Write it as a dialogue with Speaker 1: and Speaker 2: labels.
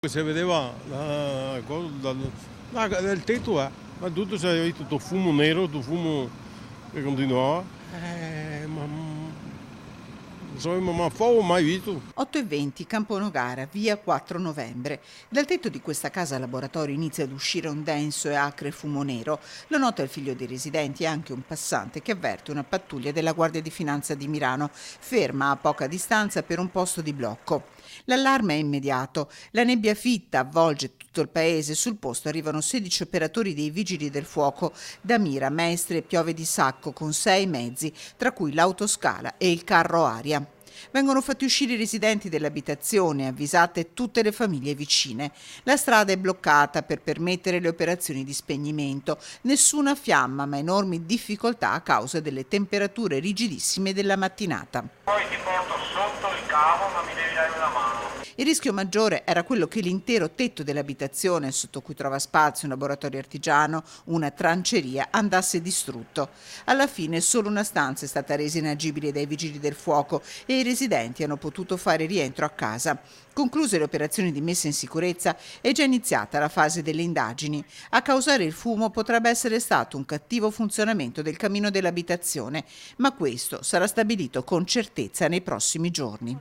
Speaker 1: Se vedeva la cosa dal tetto, ma tutto si aveva tutto fumo nero, tutto fumo che continuava. Ma fuoco mai visto.
Speaker 2: 8:20 Camponogara, via 4 novembre. Dal tetto di questa casa laboratorio inizia ad uscire un denso e acre fumo nero. Lo nota il figlio dei residenti e anche un passante che avverte una pattuglia della Guardia di Finanza di Milano, ferma a poca distanza per un posto di blocco. L'allarme è immediato. La nebbia fitta avvolge tutto il paese. Sul posto arrivano 16 operatori dei vigili del fuoco. Da Mira, Mestre e Piove di Sacco con 6 mezzi, tra cui l'autoscala e il carro aria. Vengono fatti uscire i residenti dell'abitazione, avvisate tutte le famiglie vicine. La strada è bloccata per permettere le operazioni di spegnimento. Nessuna fiamma, ma enormi difficoltà a causa delle temperature rigidissime della mattinata.
Speaker 3: Poi ti porto sotto il cavo, ma mi devi dare una mano.
Speaker 2: Il rischio maggiore era quello che l'intero tetto dell'abitazione, sotto cui trova spazio un laboratorio artigiano, una tranceria, andasse distrutto. Alla fine solo una stanza è stata resa inagibile dai vigili del fuoco e i residenti hanno potuto fare rientro a casa. Concluse le operazioni di messa in sicurezza, è già iniziata la fase delle indagini. A causare il fumo potrebbe essere stato un cattivo funzionamento del camino dell'abitazione, ma questo sarà stabilito con certezza nei prossimi giorni.